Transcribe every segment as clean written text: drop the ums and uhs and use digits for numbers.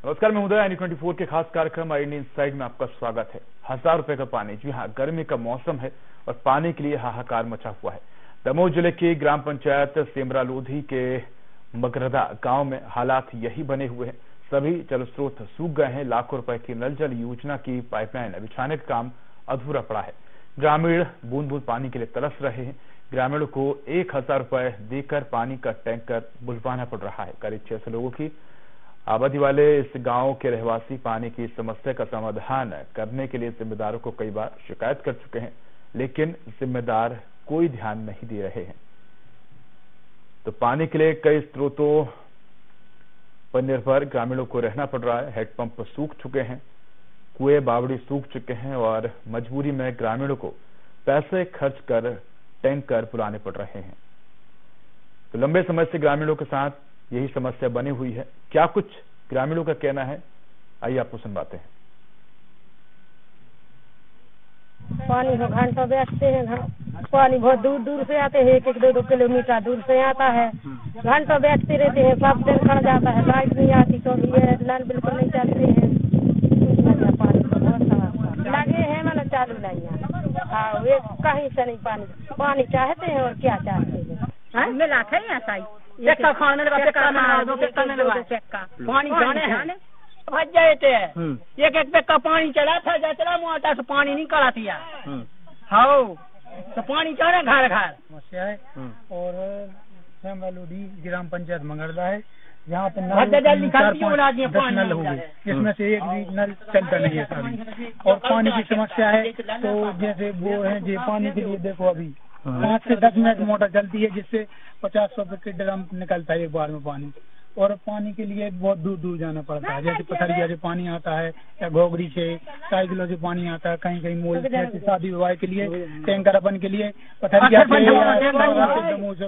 नमस्कार, मैं उदय NE24 के खास कार्यक्रम इंडियन इनसाइड में आपका स्वागत है। 1000 रुपए का पानी, जी हाँ, गर्मी का मौसम है और पानी के लिए हाहाकार मचा हुआ है। दमोह जिले की ग्राम पंचायत सेमरा लोधी के मगरदा गांव में हालात यही बने हुए हैं। सभी जल स्रोत सूख गए हैं। लाखों रुपए की नल जल योजना की पाइपलाइन बिछाने का काम अधूरा पड़ा है। ग्रामीण बूंद बूंद पानी के लिए तरस रहे हैं। ग्रामीणों को 1000 रुपए देकर पानी का टैंकर बुलवाना पड़ रहा है। करीब 600 लोगों की आबादी वाले इस गांव के रहवासी पानी की समस्या का समाधान करने के लिए जिम्मेदारों को कई बार शिकायत कर चुके हैं, लेकिन जिम्मेदार कोई ध्यान नहीं दे रहे हैं। तो पानी के लिए कई स्रोतों पर निर्भर ग्रामीणों को रहना पड़ रहा है। हैंडपंप सूख चुके हैं, कुएं बावड़ी सूख चुके हैं और मजबूरी में ग्रामीणों को पैसे खर्च कर टैंकर बुलाने पड़ रहे हैं। तो लंबे समय से ग्रामीणों के साथ यही समस्या बनी हुई है। क्या कुछ ग्रामीणों का कहना है, आइए आपको सुनवाते हैं। पानी को घंटों बैठते हैं। पानी बहुत दूर दूर से आते हैं, 1-2 किलोमीटर दूर से आता है। घंटों बैठते रहते हैं, सब दिन खड़ जाता है। लाइट नहीं आती, तो नल बिल्कुल नहीं चलते हैं। पानी को बहुत समस्या लगे हैं, मतलब चालू नहीं है। हाँ, वे कहीं से नहीं पानी चाहते हैं और क्या चाहते हैं। मिला थे ऐसा ही चक्का खाने लगा, चक्का में दो चक्का में लगा, चक्का पानी जाने हैं भज जाए थे। एक चक्का पानी चला था, जचरा मोटा से पानी नहीं करा थी यार। हाँ, तो पानी चढ़े घर घर समस्या है। और सेमरा लोधी ग्राम पंचायत मंगरदा है, यहाँ पे नल 4-5-10 नल हो गए, जिसमें से एक भी नल चलता नहीं है सभी। और पानी की समस्या है, तो जैसे वो है जो पानी के लिए देखो अभी 5 से 10 मिनट मोटर चलती है, जिससे 50-100 के ड्रम निकलता है एक बार में पानी। और पानी के लिए बहुत दूर दूर जाना पड़ता है। जैसे पथरिया से पानी आता है या घोगरी से साइकिलों से पानी आता है। कहीं कहीं मोल जैसे शादी विवाह के लिए टैंकर अपन के लिए पथरिया से दमोह से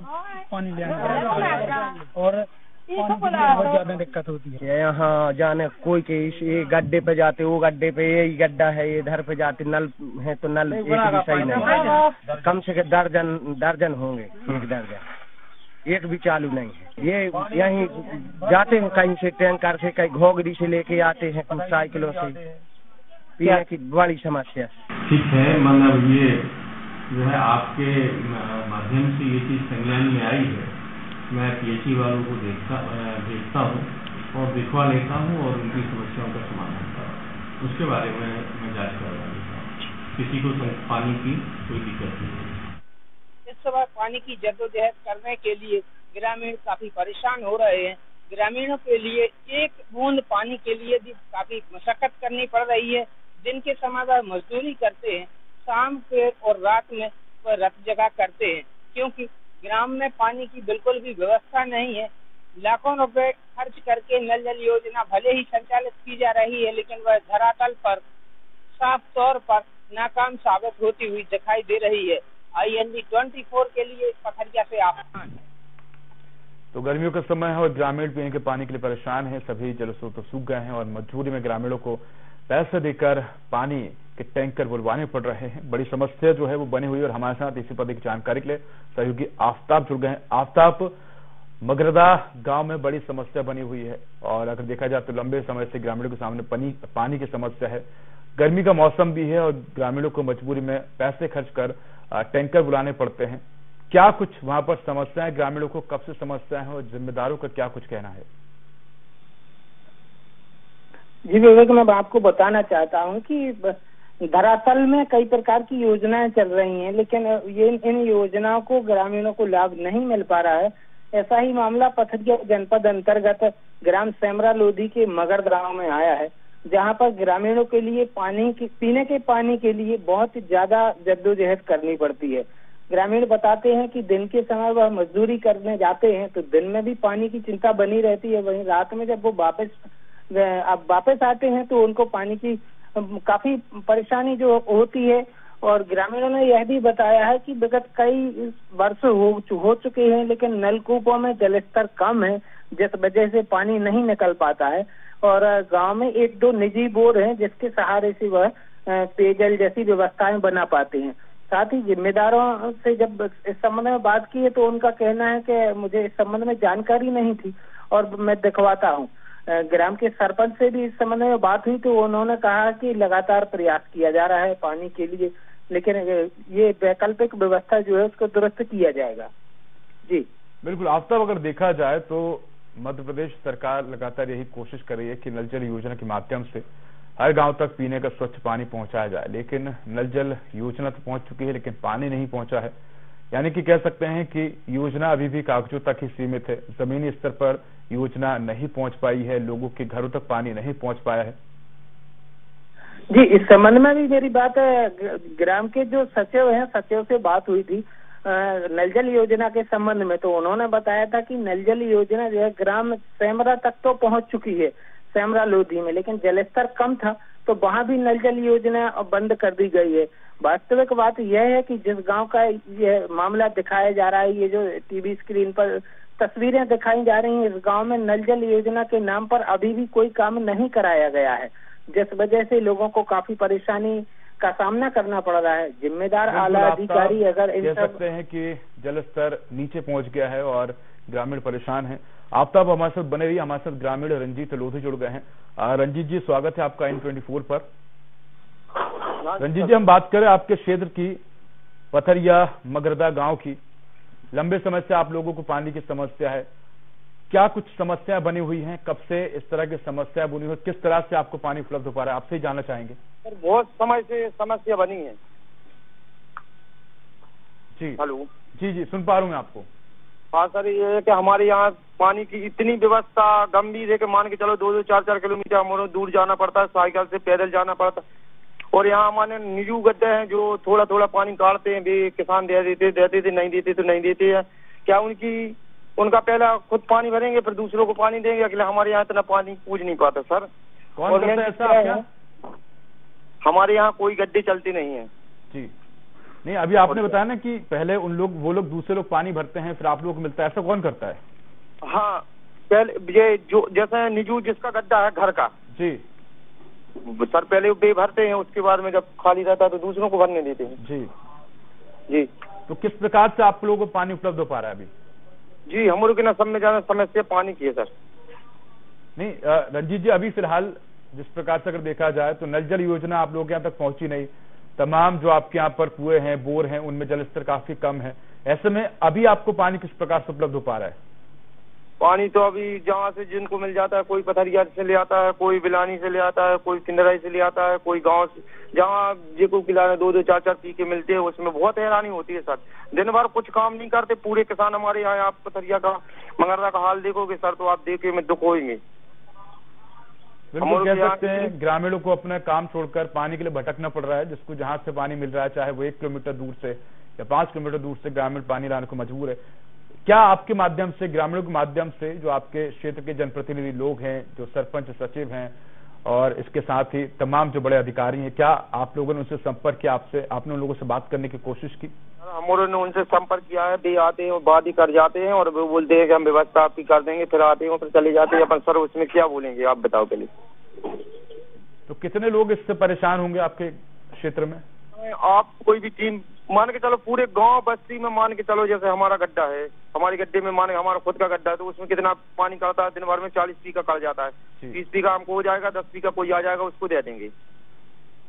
पानी ले आना पड़ता है और बहुत ज्यादा दिक्कत होती है। यहाँ जाने कोई के ये गड्ढे पे जाते, वो गड्ढे पे यही गड्ढा है, इधर पे जाते नल है तो नल एक भी सही नहीं। कम से कम दर्जन होंगे, एक दर्जन, एक भी चालू नहीं है। ये यहीं जाते हैं कहीं से टैंकर से, कहीं घोगरी से लेके आते हैं, कुछ साइकिलों से। पीने की बड़ी समस्या। ठीक है, मतलब ये जो है आपके माध्यम से ये चीज संज्ञान में आई है। मैं PHE वालों को देखता हूँ और दिखवा लेता हूँ और उनकी समस्याओं का समाधान करता हूँ। उसके बारे में मैं जांच करवा लेता हूँ। किसी को पानी की कोई दिक्कत नहीं है। इस समय पानी की जद्दोजहद करने के लिए ग्रामीण काफी परेशान हो रहे हैं। ग्रामीणों के लिए एक बूंद पानी के लिए भी काफी मशक्कत करनी पड़ रही है। दिन के समय वह मजदूरी करते हैं, शाम के और रात में वह रत जगह करते हैं, क्योंकि ग्राम में पानी की बिल्कुल भी व्यवस्था नहीं है। लाखों रुपए खर्च करके नल जल योजना भले ही संचालित की जा रही है, लेकिन वह धरातल पर साफ तौर पर नाकाम साबित होती हुई दिखाई दे रही है। NE24 के लिए पथरिया से आभार। तो गर्मियों का समय है और ग्रामीण पीने के पानी के लिए परेशान हैं। सभी जल स्रोत सूख गए हैं और मजबूरी में ग्रामीणों को पैसे देकर पानी के टैंकर बुलवाने पड़ रहे हैं। बड़ी समस्या जो है वो बनी हुई है और हमारे साथ इसी पद की जानकारी के लिए सहयोगी आफ्ताब जुड़ गए हैं। आफ्ताब, मगरदा गांव में बड़ी समस्या बनी हुई है और अगर देखा जाए तो लंबे समय से ग्रामीणों के सामने पानी की समस्या है। गर्मी का मौसम भी है और ग्रामीणों को मजबूरी में पैसे खर्च कर टैंकर बुलाने पड़ते हैं। क्या कुछ वहां पर समस्याएं, ग्रामीणों को कब से समस्याएं हैं और जिम्मेदारों का क्या कुछ कहना है? जी विवेक, मैं आपको बताना चाहता हूं कि दरअसल में कई प्रकार की योजनाएं चल रही हैं, लेकिन इन योजनाओं को ग्रामीणों को लाभ नहीं मिल पा रहा है। ऐसा ही मामला पथरिया जनपद अंतर्गत ग्राम सेमरा लोधी के मगरदा गांव में आया है, जहां पर ग्रामीणों के लिए पीने के पानी के लिए बहुत ज्यादा जद्दोजहद करनी पड़ती है। ग्रामीण बताते हैं कि दिन के समय वह मजदूरी करने जाते हैं तो दिन में भी पानी की चिंता बनी रहती है। वहीं रात में जब वो वापस आते हैं तो उनको पानी की काफी परेशानी जो होती है। और ग्रामीणों ने यह भी बताया है कि विगत कई वर्ष हो चुके हैं, लेकिन नलकूपों में जलस्तर कम है, जिस वजह से पानी नहीं निकल पाता है। और गांव में 1-2 निजी बोर हैं, जिसके सहारे से वह पेयजल जैसी व्यवस्थाएं बना पाते हैं। साथ ही जिम्मेदारों से जब इस संबंध में बात की है तो उनका कहना है कि मुझे इस संबंध में जानकारी नहीं थी और मैं दिखवाता हूँ। ग्राम के सरपंच से भी इस संबंध में बात हुई तो उन्होंने कहा कि लगातार प्रयास किया जा रहा है पानी के लिए, लेकिन ये वैकल्पिक व्यवस्था जो है उसको दुरुस्त किया जाएगा। जी बिल्कुल। आफ्ताब, अगर देखा जाए तो मध्य प्रदेश सरकार लगातार यही कोशिश कर रही है कि नल जल योजना के माध्यम से हर गांव तक पीने का स्वच्छ पानी पहुंचाया जाए, लेकिन नल जल योजना तो पहुंच चुकी है लेकिन पानी नहीं पहुंचा है। यानी कि कह सकते हैं कि योजना अभी भी कागजों तक ही सीमित है, जमीनी स्तर पर योजना नहीं पहुंच पाई है, लोगों के घरों तक पानी नहीं पहुंच पाया है। जी, इस संबंध में भी मेरी बात ग्राम के जो सचिव हैं, सचिव से बात हुई थी नल जल योजना के संबंध में, तो उन्होंने बताया था कि नल जल योजना जो है ग्राम सेमरा तक तो पहुंच चुकी है, सेमरा लोधी में, लेकिन जलस्तर कम था तो वहां भी नल जल योजना बंद कर दी गई है। वास्तविक बात यह है कि जिस गांव का यह मामला दिखाया जा रहा है, ये जो टीवी स्क्रीन पर तस्वीरें दिखाई जा रही हैं, इस गांव में नल जल योजना के नाम पर अभी भी कोई काम नहीं कराया गया है, जिस वजह से लोगों को काफी परेशानी का सामना करना पड़ रहा है। जिम्मेदार आला अधिकारी अगर इन कह सकते हैं कि जल स्तर नीचे पहुंच गया है और ग्रामीण परेशान है। आफ्ताब हमारे साथ बने रही, हमारे साथ ग्रामीण रंजीत लोधी जुड़ गए हैं। रंजीत जी, स्वागत है आपका N24 पर। रंजीत जी, हम बात करें आपके क्षेत्र की, पथरिया मगरदा गांव की। लंबे समय से आप लोगों को पानी की समस्या है, क्या कुछ समस्या बनी हुई हैं? कब से इस तरह की समस्या बनी हुई, किस तरह से आपको पानी उपलब्ध हो पा रहा है, आपसे ही जानना चाहेंगे। सर, बहुत समय से समस्या बनी है। जी हेलो। जी जी, सुन पा रहा हूँ मैं आपको। हाँ सर, ये है कि हमारे यहाँ पानी की इतनी व्यवस्था गंभीर है कि मान के चलो 2-2, 4-4 किलोमीटर हमारे दूर जाना पड़ता है, साइकिल से पैदल जाना पड़ता है। और यहाँ हमारे निजी गड्ढे हैं जो थोड़ा थोड़ा पानी काटते हैं, भी किसान देते थे, नहीं देते तो नहीं देते हैं। क्या उनका पहला खुद पानी भरेंगे फिर दूसरों को पानी देंगे? अगले हमारे यहाँ इतना पानी पूछ नहीं पाता सर। कौन करता है ऐसा आपके यहाँ? हमारे यहाँ कोई गड्ढे चलते नहीं है जी। नहीं, अभी आपने बताया ना कि पहले वो लोग दूसरे लोग पानी भरते हैं फिर आप लोगों को मिलता है, ऐसा कौन करता है? हाँ, पहले ये जो जैसे निजू जिसका गड्ढा है घर का जी सर, पहले वे भरते हैं, उसके बाद में जब खाली रहता है तो दूसरों को भरने देते हैं। जी जी। तो किस प्रकार से आप लोगों को पानी उपलब्ध हो पा रहा है अभी? जी, हम लोग के ना सब में ज्यादा समस्या पानी की है सर। नहीं रंजीत जी, अभी फिलहाल जिस प्रकार से अगर देखा जाए तो नल जल योजना आप लोगों के यहाँ तक पहुंची नहीं, तमाम जो आपके यहाँ पर कुएं हैं, बोर हैं, उनमें जलस्तर काफी कम है। ऐसे में अभी आपको पानी किस प्रकार से उपलब्ध हो पा रहा है? पानी तो अभी जहाँ से जिनको मिल जाता है, कोई पथरिया से ले आता है, कोई बिलानी से ले आता है, कोई किंदराई से ले आता है, कोई गांव से, जहाँ जिनको खिलाने 2-2, 4-4 पी के मिलते हैं, उसमें बहुत हैरानी होती है सर। दिन भर कुछ काम नहीं करते पूरे किसान हमारे यहाँ। आप पथरिया का मंगरदा का हाल देखोगे सर तो आप देखे में दुख होंगे। बिल्कुल कह सकते हैं ग्रामीणों को अपना काम छोड़कर पानी के लिए भटकना पड़ रहा है, जिसको जहां से पानी मिल रहा है, चाहे वो 1 किलोमीटर दूर से या 5 किलोमीटर दूर से, ग्रामीण पानी लाने को मजबूर है। क्या आपके माध्यम से, ग्रामीणों के माध्यम से, जो आपके क्षेत्र के जनप्रतिनिधि लोग हैं, जो सरपंच सचिव हैं और इसके साथ ही तमाम जो बड़े अधिकारी हैं, क्या आप लोगों ने उनसे संपर्क किया? आपने उन लोगों से बात करने की कोशिश की? हम लोगों ने उनसे संपर्क किया है, वे आते हैं और बात ही कर जाते हैं और वो बोलते हैं कि हम व्यवस्था आपकी कर देंगे, फिर आते हैं फिर चले जाते हैं। अपन सर उसमें क्या बोलेंगे, आप बताओ पहले। तो कितने लोग इससे परेशान होंगे आपके क्षेत्र में? आप कोई भी टीम मान के चलो, पूरे गांव बस्ती में मान के चलो, जैसे हमारा गड्ढा है, हमारे गड्ढे में माने हमारा खुद का गड्ढा है, तो उसमें कितना पानी करता है दिन भर में? 40 पी का कर जाता है। 30 पी का हमको हो जाएगा, 10 पी का कोई आ जाएगा उसको दे देंगे।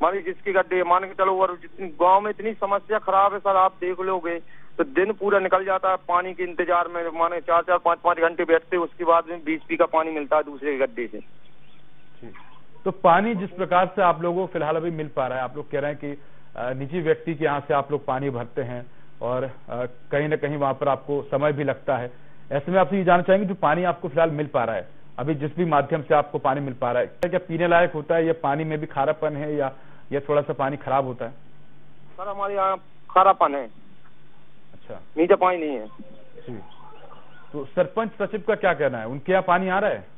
मान जिसके गड्ढे मान के चलो, और जितनी गांव में इतनी समस्या खराब है सर, आप देख लोगे तो दिन पूरा निकल जाता है पानी के इंतजार में। माने 4-4, 5-5 घंटे बैठते, उसके बाद में 20 पी का पानी मिलता है दूसरे गड्ढे से। तो पानी जिस प्रकार से आप लोगों को फिलहाल अभी मिल पा रहा है, आप लोग कह रहे हैं कि निजी व्यक्ति के यहाँ से आप लोग पानी भरते हैं और कहीं ना कहीं वहां पर आपको समय भी लगता है। ऐसे में आपसे ये जानना चाहेंगे, जो पानी आपको फिलहाल मिल पा रहा है अभी, जिस भी माध्यम से आपको पानी मिल पा रहा है, क्या पीने लायक होता है या पानी में भी खारापन है या थोड़ा सा पानी खराब होता है? सर हमारे यहाँ खारापन है। अच्छा, मीठा पानी नहीं है जी। तो सरपंच सचिव का क्या कहना है, उनके यहाँ पानी आ रहा है?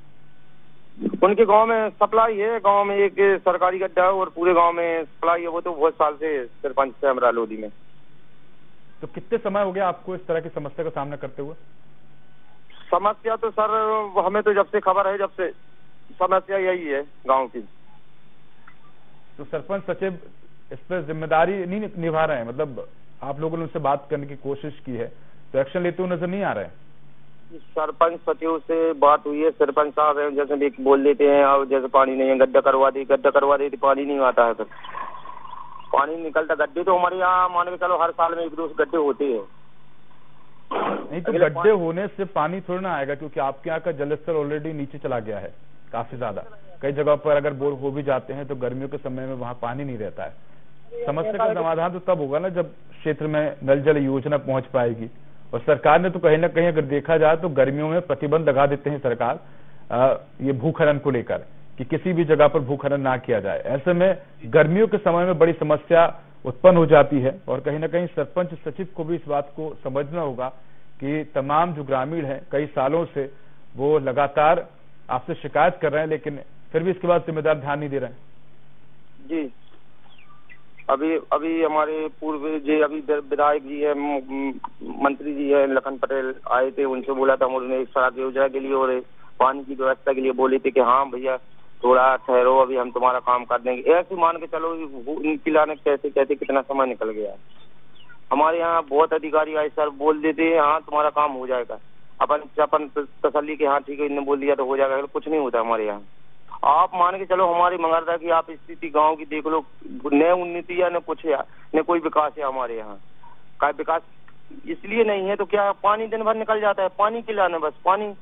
उनके गांव में सप्लाई है, गांव में एक सरकारी गड्ढा है और पूरे गांव में सप्लाई है। वो तो बहुत साल से सरपंच सेमरा लोधी में। तो कितने समय हो गया आपको इस तरह की समस्या का सामना करते हुए? समस्या तो सर हमें तो जब से खबर है, जब से समस्या यही है गांव की। तो सरपंच सचिव इस पर जिम्मेदारी नहीं निभा रहे हैं? मतलब आप लोगों ने उनसे बात करने की कोशिश की है तो एक्शन लेते हुए नजर नहीं आ रहा है? सरपंच सचिव से बात हुई है, सरपंच साहब हैं जैसे भी बोल देते हैं, और जैसे पानी नहीं है गड्ढा करवा दे तो पानी नहीं आता है, फिर पानी निकलता। गड्ढे तो हमारे यहाँ मान के चलो हर साल में 1-2 गड्ढे होते हैं। नहीं तो गड्ढे होने से पानी थोड़ा ना आएगा, क्योंकि आपके यहाँ का जलस्तर ऑलरेडी नीचे चला गया है काफी ज्यादा। कई जगह पर अगर बोर हो भी जाते हैं तो गर्मियों के समय में वहाँ पानी नहीं रहता है। समस्या का समाधान तो तब होगा ना जब क्षेत्र में नल जल योजना पहुंच पाएगी। और सरकार ने तो कहीं ना कहीं अगर देखा जाए तो गर्मियों में प्रतिबंध लगा देते हैं सरकार ये भूखनन को लेकर कि किसी भी जगह पर भूखनन ना किया जाए। ऐसे में गर्मियों के समय में बड़ी समस्या उत्पन्न हो जाती है और कहीं ना कहीं सरपंच सचिव को भी इस बात को समझना होगा कि तमाम जो ग्रामीण हैं कई सालों से वो लगातार आपसे शिकायत कर रहे हैं, लेकिन फिर भी इसके बाद जिम्मेदार ध्यान नहीं दे रहे हैं। जी अभी हमारे पूर्व जी अभी विधायक जी है, मंत्री जी है लखन पटेल आए थे, उनसे बोला था उन्होंने एक सड़क योजना के लिए और पानी की व्यवस्था के लिए बोले थे कि हाँ भैया थोड़ा ठहरो, अभी हम तुम्हारा काम कर देंगे। ऐसे मान के चलो इनकी लाने कैसे कहते कितना समय निकल गया। हमारे यहाँ बहुत अधिकारी आए सर बोल देते हैं हाँ तुम्हारा काम हो जाएगा, अपन तसल्ली के हाँ ठीक है इनने बोल दिया तो हो जाएगा, कुछ नहीं होता हमारे यहाँ। आप मान के चलो हमारी मंगरदा की आप स्थिति गांव की देख लो, न उन्नति है न कुछ है न कोई विकास है हमारे यहाँ का। विकास इसलिए नहीं है तो क्या पानी दिन भर निकल जाता है, पानी के लाने बस पानी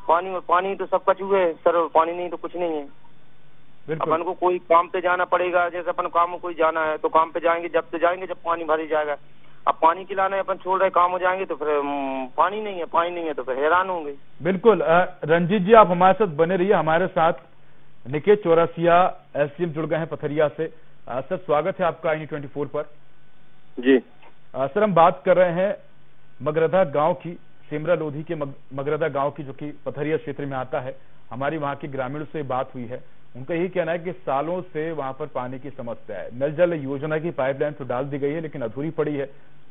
पानी और पानी तो सब कुछ हुए सर, और पानी नहीं तो कुछ नहीं है। अपन को कोई काम पे जाना पड़ेगा, जैसे अपन काम में कोई जाना है तो काम पे जाएंगे जब तो जाएंगे जब पानी भर जाएगा। अब पानी खिलाना है अपन छोड़ रहे काम हो जाएंगे तो फिर पानी नहीं है तो फिर हैरान होंगे। बिल्कुल रंजीत जी आप हमारे साथ बने रहिए। हमारे साथ निकेत चौरसिया एसडीएम जुड़ गए हैं पथरिया से। सर स्वागत है आपका INE24 पर। जी सर हम बात कर रहे हैं मगरदा गांव की, सेमरा लोधी के मगरदा गांव की, जो कि पथरिया क्षेत्र में आता है। हमारी वहां के ग्रामीणों से बात हुई है, उनका यही कहना है कि सालों से वहां पर पानी की समस्या है। नल जल योजना की पाइपलाइन तो डाल दी गई है लेकिन अधूरी पड़ी है,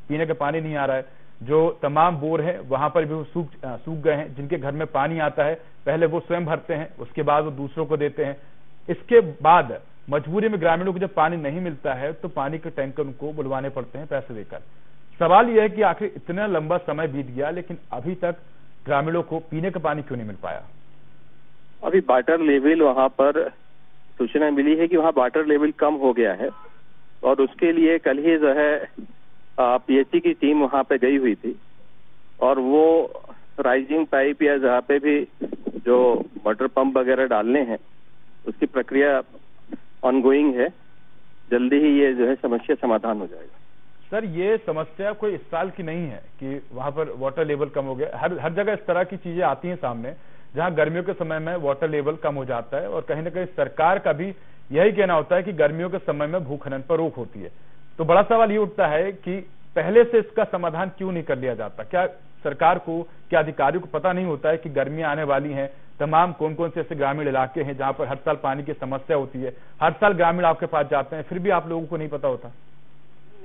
पीने का पानी नहीं आ रहा है। जो तमाम बोर हैं वहां पर भी वो सूख गए हैं। जिनके घर में पानी आता है पहले वो स्वयं भरते हैं, उसके बाद वो दूसरों को देते हैं। इसके बाद मजबूरी में ग्रामीणों को जब पानी नहीं मिलता है तो पानी के टैंकर उनको बुलवाने पड़ते हैं पैसे देकर। सवाल यह है कि आखिर इतना लंबा समय बीत गया लेकिन अभी तक ग्रामीणों को पीने का पानी क्यों नहीं मिल पाया? अभी वाटर लेवल वहां पर सूचना मिली है कि वहां वाटर लेवल कम हो गया है और उसके लिए कल ही जो है PHC की टीम वहां पे गई हुई थी और वो राइजिंग पाइप या जहाँ पे भी जो वाटर पंप वगैरह डालने हैं उसकी प्रक्रिया ऑनगोइंग है। जल्दी ही ये जो है समस्या समाधान हो जाएगा। सर ये समस्या कोई इस साल की नहीं है कि वहां पर वाटर लेवल कम हो गया। हर जगह इस तरह की चीजें आती हैं सामने जहां गर्मियों के समय में वाटर लेवल कम हो जाता है और कहीं ना कहीं सरकार का भी यही कहना होता है कि गर्मियों के समय में भूखनन पर रोक होती है। तो बड़ा सवाल ये उठता है कि पहले से इसका समाधान क्यों नहीं कर लिया जाता? क्या सरकार को, क्या अधिकारियों को पता नहीं होता है कि गर्मियां आने वाली हैं, तमाम कौन कौन से ऐसे ग्रामीण इलाके हैं जहां पर हर साल पानी की समस्या होती है, हर साल ग्रामीण आपके पास जाते हैं, फिर भी आप लोगों को नहीं पता होता?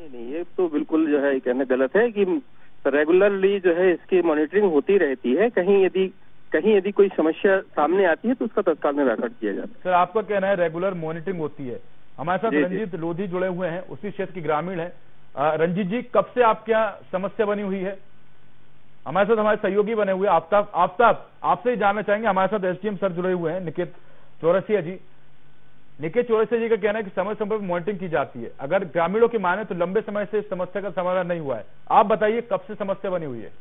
नहीं, ये तो बिल्कुल जो है कहना गलत है कि रेगुलरली जो है इसकी मॉनिटरिंग होती रहती है। कहीं यदि कोई समस्या सामने आती है तो उसका तत्काल निराकरण किया जाता है। सर आपका कहना है रेगुलर मॉनिटरिंग होती है। हमारे साथ रंजीत लोधी जुड़े हुए हैं, उसी क्षेत्र के ग्रामीण हैं। रंजीत जी कब से आपके यहाँ समस्या बनी हुई है? हमारे साथ हमारे सहयोगी बने हुए आफ्ताब आपसे ही जानना चाहेंगे। हमारे साथ SDM सर जुड़े हुए हैं निकेत चौरसिया जी। निकेत चौरसिया जी का कहना है कि समय समय पर मॉनिटरिंग की जाती है। अगर ग्रामीणों की माने तो लंबे समय से इस समस्या का समाधान नहीं हुआ है। आप बताइए कब से समस्या बनी हुई है?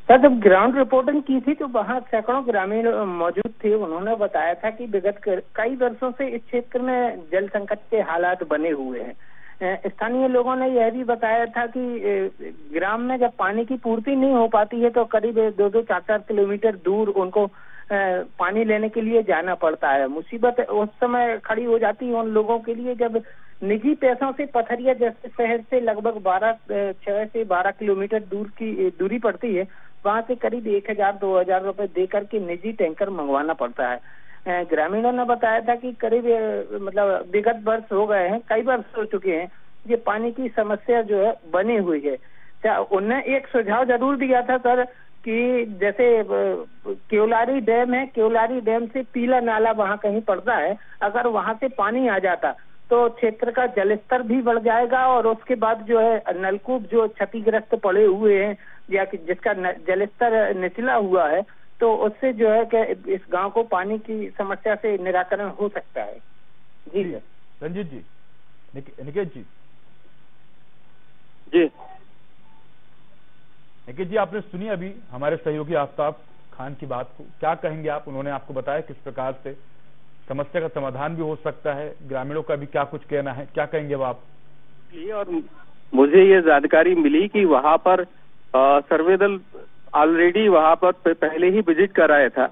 सर जब ग्राउंड रिपोर्टिंग की थी तो वहाँ सैकड़ों ग्रामीण मौजूद थे। उन्होंने बताया था कि विगत कई वर्षों से इस क्षेत्र में जल संकट के हालात बने हुए हैं। स्थानीय लोगों ने यह भी बताया था कि ग्राम में जब पानी की पूर्ति नहीं हो पाती है तो करीब 2-4 किलोमीटर दूर उनको पानी लेने के लिए जाना पड़ता है। मुसीबत उस समय खड़ी हो जाती है उन लोगों के लिए जब निजी पैसों से पथरिया जैसे शहर से लगभग 6 से 12 किलोमीटर दूर की दूरी पड़ती है, वहां से करीब 1000-2000 रुपए दे करके निजी टैंकर मंगवाना पड़ता है। ग्रामीणों ने बताया था कि करीब मतलब विगत वर्ष हो गए हैं, कई वर्ष हो चुके हैं ये पानी की समस्या जो है बनी हुई है। उन्होंने एक सुझाव जरूर दिया था सर कि जैसे केवलारी डैम है, केवलारी डैम से पीला नाला वहाँ कहीं पड़ता है, अगर वहाँ से पानी आ जाता तो क्षेत्र का जलस्तर भी बढ़ जाएगा और उसके बाद जो है नलकूप जो क्षतिग्रस्त पड़े हुए हैं या कि जिसका जलस्तर निचला हुआ है, तो उससे जो है कि इस गांव को पानी की समस्या से निराकरण हो सकता है। जी रंजीत जी, निकेत जी। जी निकेत जी, आपने सुनी अभी हमारे सहयोगी आफ्ताब खान की बात को, क्या कहेंगे आप? उन्होंने आपको बताया किस प्रकार से समस्या का समाधान भी हो सकता है, ग्रामीणों का भी क्या कुछ कहना है, क्या कहेंगे अब आप? और मुझे ये जानकारी मिली कि वहाँ पर सर्वे दल ऑलरेडी वहाँ पर पहले ही विजिट कराया था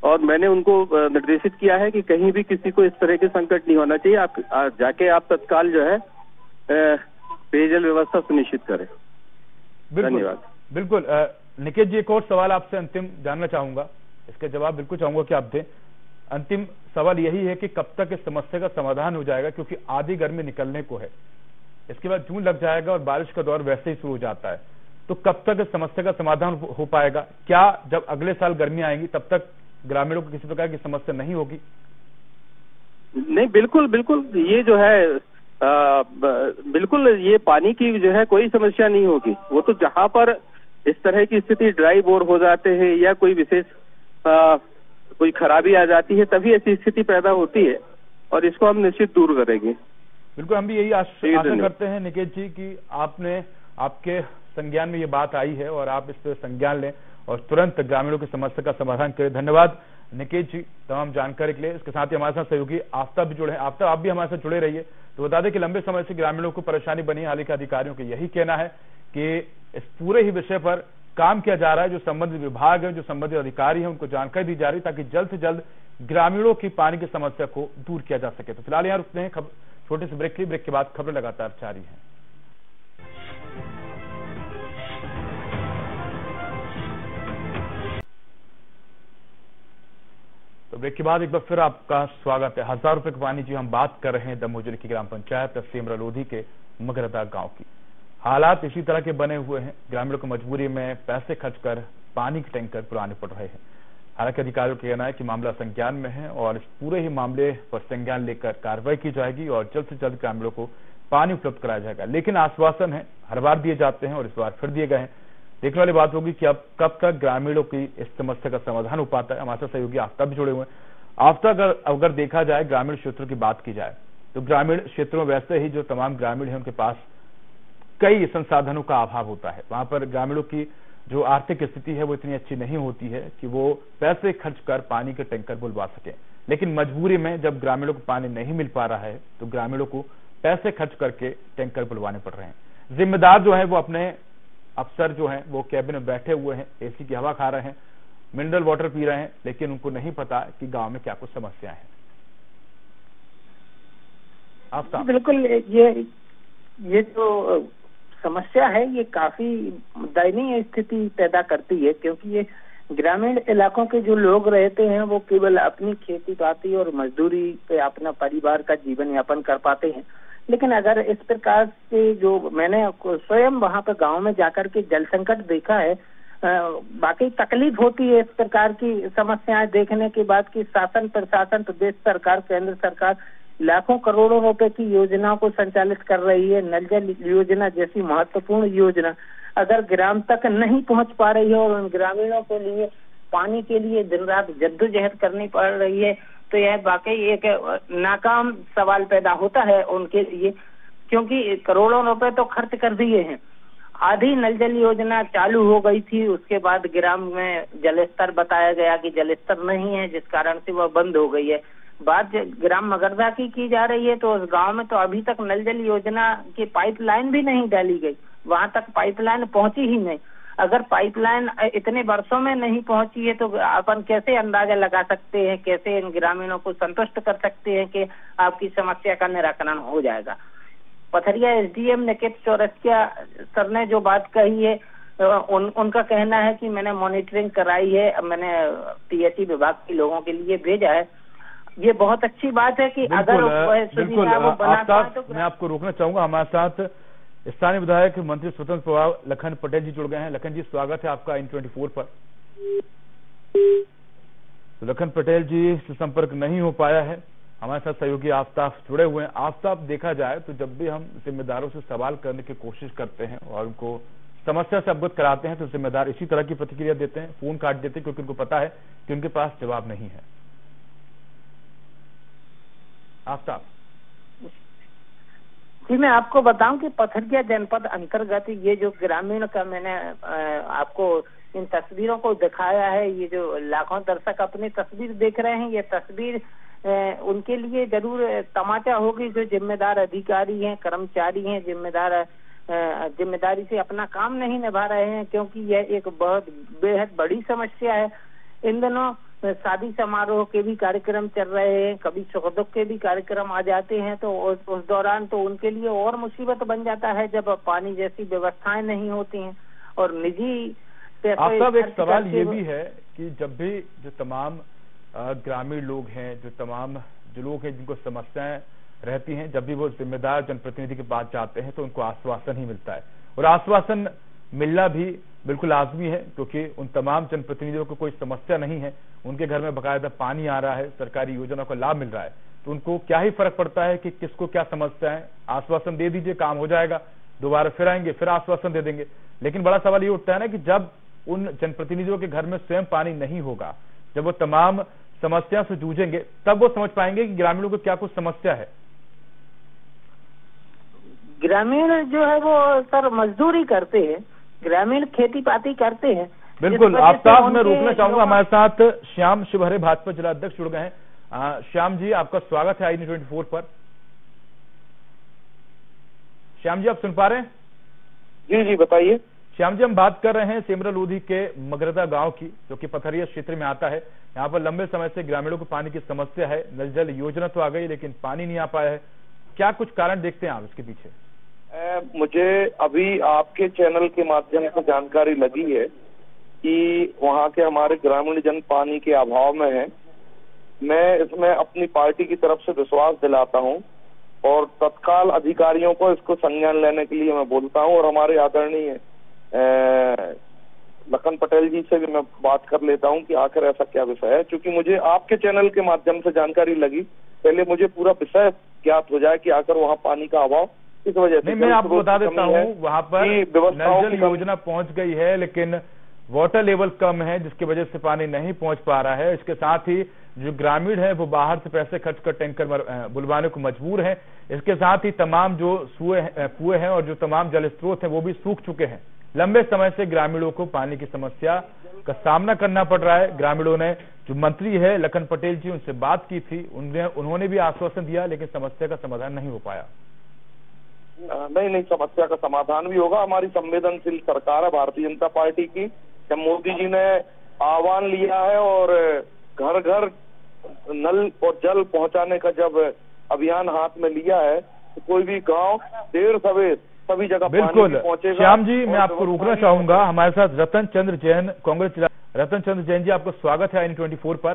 और मैंने उनको निर्देशित किया है कि कहीं भी किसी को इस तरह के संकट नहीं होना चाहिए। आप जाके आप तत्काल जो है पेयजल व्यवस्था सुनिश्चित करें। धन्यवाद। बिल्कुल निकेत जी, एक और सवाल आपसे अंतिम जानना चाहूंगा, इसका जवाब बिल्कुल चाहूंगा कि आप दें। अंतिम सवाल यही है कि कब तक इस समस्या का समाधान हो जाएगा, क्योंकि आधी गर्मी निकलने को है, इसके बाद जून लग जाएगा और बारिश का दौर वैसे ही शुरू हो जाता है, तो कब तक इस समस्या का समाधान हो पाएगा? क्या जब अगले साल गर्मी आएंगी तब तक ग्रामीणों को किसी प्रकार की समस्या नहीं होगी? नहीं, बिल्कुल बिल्कुल, ये जो है बिल्कुल ये पानी की जो है कोई समस्या नहीं होगी। वो तो जहाँ पर इस तरह की स्थिति ड्राई बोर हो जाते हैं या कोई विशेष कोई खराबी आ जाती है, तभी ऐसी स्थिति पैदा होती है और इसको हम निश्चित दूर करेंगे। बिल्कुल, हम भी यही आशा करते हैं निकेत जी कि आपके संज्ञान में ये बात आई है और आप इस पर संज्ञान लें और तुरंत ग्रामीणों की समस्या का समाधान करें। धन्यवाद निकेत जी तमाम जानकारी के लिए। इसके साथ ही हमारे साथ सहयोगी आफ्ताब भी जुड़े हैं। आफ्ताब, आप भी हमारे साथ जुड़े रहिए। तो बता दें कि लंबे समय से ग्रामीणों को परेशानी बनी है, हाल के अधिकारियों का यही कहना है कि इस पूरे ही विषय पर काम किया जा रहा है। जो संबंधित विभाग है, जो संबंधित अधिकारी है, उनको जानकारी दी जा रही ताकि जल्द से जल्द ग्रामीणों की पानी की समस्या को दूर किया जा सके। तो फिलहाल यहाँ रुकते हैं छोटे से ब्रेक के बाद खबरें लगातार जारी हैं। तो ब्रेक के बाद एक बार फिर आपका स्वागत है। 1000 रुपए का पानी, जी हम बात कर रहे हैं दमोह जिले की ग्राम पंचायत सेमरा लोधी के मगरदा गांव की। हालात इसी तरह के बने हुए हैं, ग्रामीणों को मजबूरी में पैसे खर्च कर पानी के टैंकर पुराने पड़ रहे हैं। हालांकि अधिकारियों का कहना है कि मामला संज्ञान में है और इस पूरे ही मामले पर संज्ञान लेकर कार्रवाई की जाएगी और जल्द से जल्द ग्रामीणों को पानी उपलब्ध कराया जाएगा। लेकिन आश्वासन है, हर बार दिए जाते हैं और इस बार फिर दिए गए हैं। देखने वाली बात होगी कि अब कब तक ग्रामीणों की इस समस्या का समाधान हो पाता है। हमारे साथ सहयोगी आफ्ताब भी जुड़े हुए हैं। आफ्ताब, अगर देखा जाए ग्रामीण क्षेत्रों की बात की जाए तो ग्रामीण क्षेत्रों में वैसे ही जो तमाम ग्रामीण है उनके पास कई संसाधनों का अभाव होता है। वहां पर ग्रामीणों की जो आर्थिक स्थिति है वो इतनी अच्छी नहीं होती है कि वो पैसे खर्च कर पानी के टैंकर बुलवा सके। लेकिन मजबूरी में जब ग्रामीणों को पानी नहीं मिल पा रहा है तो ग्रामीणों को पैसे खर्च करके टैंकर बुलवाने पड़ रहे हैं। जिम्मेदार जो है वो अपने अफसर जो हैं वो कैबिन में बैठे हुए हैं, एसी की हवा खा रहे हैं, मिनरल वाटर पी रहे हैं, लेकिन उनको नहीं पता कि गांव में क्या कुछ समस्याएं हैं। आफ्ताब, बिल्कुल, ये जो समस्या है ये काफी दयनीय स्थिति पैदा करती है, क्योंकि ये ग्रामीण इलाकों के जो लोग रहते हैं वो केवल अपनी खेती बाड़ी और मजदूरी पे अपना परिवार का जीवन यापन कर पाते हैं। लेकिन अगर इस प्रकार से, जो मैंने स्वयं वहां पर गांव में जाकर के जल संकट देखा है, बाकी तकलीफ होती है इस प्रकार की समस्याएं देखने के बाद कि शासन प्रशासन, प्रदेश सरकार, केंद्र सरकार लाखों करोड़ों रुपए की योजनाओं को संचालित कर रही है। नल जल योजना जैसी महत्वपूर्ण योजना अगर ग्राम तक नहीं पहुंच पा रही है और उन ग्रामीणों के लिए पानी के लिए दिन रात जद्दोजहद करनी पड़ रही है, तो यह वाकई एक नाकाम सवाल पैदा होता है उनके लिए, क्योंकि करोड़ों रुपए तो खर्च कर दिए हैं। आधी नल जल योजना चालू हो गई थी, उसके बाद ग्राम में जल स्तर बताया गया कि जल स्तर नहीं है, जिस कारण से वह बंद हो गई है। बात ग्राम मगरदा की जा रही है तो उस गांव में तो अभी तक नल जल योजना की पाइपलाइन भी नहीं डाली गई, वहां तक पाइपलाइन पहुंची ही नहीं। अगर पाइपलाइन इतने वर्षों में नहीं पहुंची है तो अपन कैसे अंदाजा लगा सकते हैं, कैसे इन ग्रामीणों को संतुष्ट कर सकते हैं कि आपकी समस्या का निराकरण हो जाएगा। पथरिया एसडीएम निकेत चौरसिया सर ने जो बात कही है, उनका कहना है कि मैंने मॉनिटरिंग कराई है, मैंने पीएचई विभाग के लोगों के लिए भेजा है। ये बहुत अच्छी बात है कि अगर मैं आपको रोकना चाहूंगा। हमारे साथ स्थानीय विधायक मंत्री स्वतंत्र प्रभाव लखन पटेल जी जुड़ गए हैं। लखन जी, स्वागत है आपका N24 पर। तो लखन पटेल जी से संपर्क नहीं हो पाया है। हमारे साथ सहयोगी आफ्ताब जुड़े हुए हैं। आफ्ताब, देखा जाए तो जब भी हम जिम्मेदारों से सवाल करने की कोशिश करते हैं और उनको समस्या से अवगत कराते हैं तो जिम्मेदार इसी तरह की प्रतिक्रिया देते हैं, फोन काट देते हैं, क्योंकि उनको पता है कि उनके पास जवाब नहीं है। आफ्ताब जी, मैं आपको बताऊं कि पथरिया जनपद अंतर्गत ये जो ग्रामीण का मैंने आपको इन तस्वीरों को दिखाया है, ये जो लाखों दर्शक अपनी तस्वीर देख रहे हैं, ये तस्वीर उनके लिए जरूर तमाचा होगी जो जिम्मेदार अधिकारी हैं, कर्मचारी हैं, जिम्मेदारी से अपना काम नहीं निभा रहे हैं, क्योंकि यह एक बहुत बेहद बड़ी समस्या है। इन दिनों शादी समारोह के भी कार्यक्रम चल रहे हैं, कभी सुख दुख के भी कार्यक्रम आ जाते हैं, तो उस दौरान तो उनके लिए और मुसीबत बन जाता है जब पानी जैसी व्यवस्थाएं नहीं होती हैं। और निजी आपका एक सवाल ये भी है कि जब भी जो तमाम ग्रामीण लोग हैं, जो लोग हैं जिनको समस्याएं रहती हैं, जब भी वो जिम्मेदार जनप्रतिनिधि के पास जाते हैं तो उनको आश्वासन ही मिलता है, और आश्वासन मिलना भी बिल्कुल लाजमी है, क्योंकि उन तमाम जनप्रतिनिधियों को कोई समस्या नहीं है, उनके घर में बाकायदा पानी आ रहा है, सरकारी योजनाओं का लाभ मिल रहा है, तो उनको क्या ही फर्क पड़ता है कि किसको क्या समस्या है। आश्वासन दे दीजिए, काम हो जाएगा, दोबारा फिर आएंगे, फिर आश्वासन दे देंगे। लेकिन बड़ा सवाल ये उठता है ना कि जब उन जनप्रतिनिधियों के घर में स्वयं पानी नहीं होगा, जब वो तमाम समस्या से जूझेंगे, तब वो समझ पाएंगे कि ग्रामीणों को क्या कुछ समस्या है। ग्रामीण जो है वो सर मजदूरी करते हैं, ग्रामीण खेती पाती करते हैं। बिल्कुल, आफ्ताब मैं रोकना चाहूंगा, हमारे साथ श्याम शिवहरे भाजपा जिला अध्यक्ष जुड़ गए हैं। श्याम जी, आपका स्वागत है i24 पर। श्याम जी, आप सुन पा रहे हैं? जी जी, बताइए। श्याम जी, हम बात कर रहे हैं सेमरा लोधी के मगरदा गांव की, जो कि पथरिया क्षेत्र में आता है। यहाँ पर लंबे समय से ग्रामीणों को पानी की समस्या है, नल जल योजना तो आ गई लेकिन पानी नहीं आ पाया है, क्या कुछ कारण देखते हैं आप इसके पीछे? मुझे अभी आपके चैनल के माध्यम से जानकारी लगी है कि वहाँ के हमारे ग्रामीण जन पानी के अभाव में है। मैं इसमें अपनी पार्टी की तरफ से विश्वास दिलाता हूँ और तत्काल अधिकारियों को इसको संज्ञान लेने के लिए मैं बोलता हूँ, और हमारे आदरणीय लखन पटेल जी से भी मैं बात कर लेता हूँ कि आखिर ऐसा क्या विषय है, क्योंकि मुझे आपके चैनल के माध्यम से जानकारी लगी। पहले मुझे पूरा विषय ज्ञात हो जाए कि आखिर वहाँ पानी का अभाव इस वजह से। मैं आपको बता देता हूँ, वहाँ पर नल जल योजना पहुँच गई है लेकिन वाटर लेवल कम है, जिसकी वजह से पानी नहीं पहुँच पा रहा है। इसके साथ ही जो ग्रामीण है वो बाहर से पैसे खर्च कर टैंकर बुलवाने को मजबूर है। इसके साथ ही तमाम जो कुएं हैं और जो तमाम जल स्रोत हैं वो भी सूख चुके हैं। लंबे समय से ग्रामीणों को पानी की समस्या का सामना करना पड़ रहा है। ग्रामीणों ने, जो मंत्री है लखन पटेल जी, उनसे बात की थी, उन्होंने भी आश्वासन दिया लेकिन समस्या का समाधान नहीं हो पाया। नहीं, समस्या का समाधान भी होगा। हमारी संवेदनशील सरकार है भारतीय जनता पार्टी की। जब मोदी जी ने आह्वान लिया है और घर घर नल और जल पहुंचाने का जब अभियान हाथ में लिया है, तो कोई भी गांव देर सवेर सभी जगह बिल्कुल पहुंचेगा। श्याम जी, मैं आपको रोकना चाहूंगा, हमारे साथ रतन चंद्र जैन, कांग्रेस जिला। रतन चंद्र जैन जी, आपका स्वागत है i24 पर।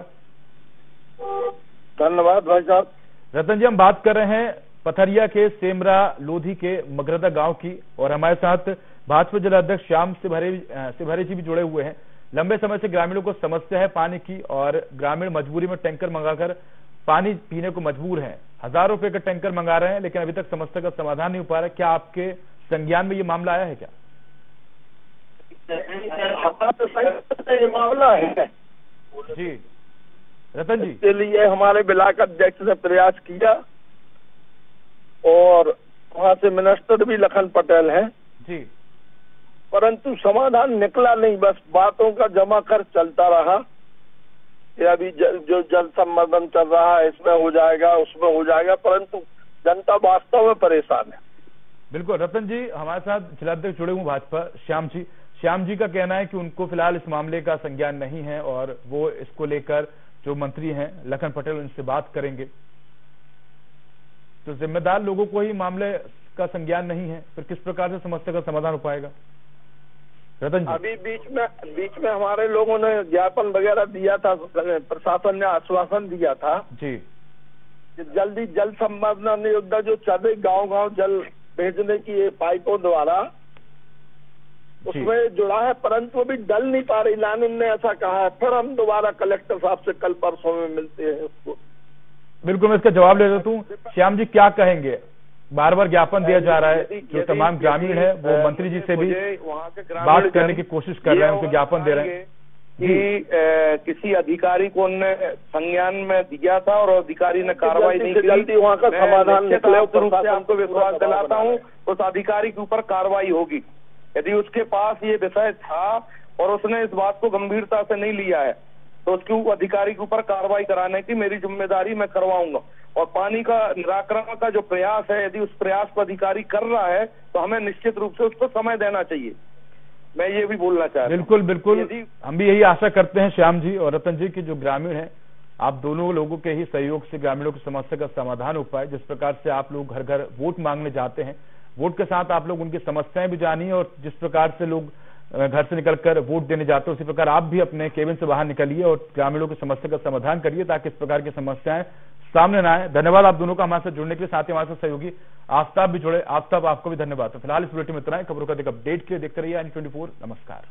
धन्यवाद भाई साहब। रतन जी, हम बात कर रहे हैं पथरिया के सेमरा लोधी के मगरदा गांव की, और हमारे साथ भाजपा जिला अध्यक्ष श्याम शिवहरे जी भी जुड़े हुए हैं। लंबे समय से ग्रामीणों को समस्या है पानी की, और ग्रामीण मजबूरी में टैंकर मंगाकर पानी पीने को मजबूर हैं। हजारों रुपए का टैंकर मंगा रहे हैं लेकिन अभी तक समस्या का समाधान नहीं हो पा रहा है। क्या आपके संज्ञान में ये मामला आया है क्या? ये मामला है जी रतन जी। इसके लिए हमारे ब्लॉक अध्यक्ष ने प्रयास किया और वहाँ से मिनिस्टर भी लखन पटेल हैं जी, परंतु समाधान निकला नहीं। बस बातों का जमा कर चलता रहा कि अभी जो जल संवर्धन चल रहा है इसमें हो जाएगा, उसमें हो जाएगा, परंतु जनता वास्तव में परेशान है। बिल्कुल रतन जी, हमारे साथ जिलाध्यक्ष जुड़े हुए भाजपा श्याम जी का कहना है कि उनको फिलहाल इस मामले का संज्ञान नहीं है और वो इसको लेकर जो मंत्री हैं लखन पटेल, उनसे बात करेंगे। तो जिम्मेदार लोगों को ही मामले का संज्ञान नहीं है, फिर किस प्रकार से समस्या का समाधान हो पाएगा? रतन जी, अभी बीच में हमारे लोगों ने ज्ञापन वगैरह दिया था, प्रशासन ने आश्वासन दिया था जी जल्दी जल संवर्धन योजना जो चल रही गाँव जल भेजने की पाइपों द्वारा, उसमें जुड़ा है, परंतु अभी डल नहीं पा रही लाइन ने ऐसा कहा है। फिर हम दोबारा कलेक्टर साहब से कल परसों में मिलते हैं उसको। बिल्कुल, मैं इसका जवाब ले लेता हूँ। श्याम जी क्या कहेंगे, बार बार ज्ञापन दिया जा रहा है, जो तमाम ग्रामीण है वो मंत्री जी से भी बात करने की कोशिश कर रहे हैं, उनको ज्ञापन दे रहे हैं कि किसी अधिकारी को उन्होंने संज्ञान में दिया था और अधिकारी ने कार्रवाई नहीं की, जल्दी वहाँ का समाधान निकले। रूप से आपको विश्वास दिलाता हूँ उस अधिकारी के ऊपर कार्रवाई होगी। यदि उसके पास ये विषय था और उसने इस बात को गंभीरता से नहीं लिया है तो उसके अधिकारी के ऊपर कार्रवाई कराने की मेरी जिम्मेदारी मैं करवाऊंगा। और पानी का निराकरण का जो प्रयास है, यदि उस प्रयास को अधिकारी कर रहा है तो हमें निश्चित रूप से उसको समय देना चाहिए। मैं ये भी बोलना चाहता हूँ। बिल्कुल बिल्कुल, हम भी यही आशा करते हैं श्याम जी और रतन जी की जो ग्रामीण है, आप दोनों लोगों के ही सहयोग से ग्रामीणों की समस्या का समाधान हो पाए। जिस प्रकार से आप लोग घर घर वोट मांगने जाते हैं, वोट के साथ आप लोग उनकी समस्याएं भी जानिए और जिस प्रकार से लोग घर से निकलकर वोट देने जाते हैं उसी प्रकार आप भी अपने केबिन से बाहर निकलिए और ग्रामीणों की समस्या का समाधान करिए ताकि इस प्रकार की समस्याएं सामने ना आए। धन्यवाद आप दोनों का हमारे साथ जुड़ने के लिए। साथ ही हमारे साथ सहयोगी आफ्ताब भी जुड़े। आफ्ताब, आपको भी धन्यवाद। फिलहाल इस बुलेटिन में इतना है। खबरों का अधिक अपडेट के लिए देखते रहिए N24। नमस्कार।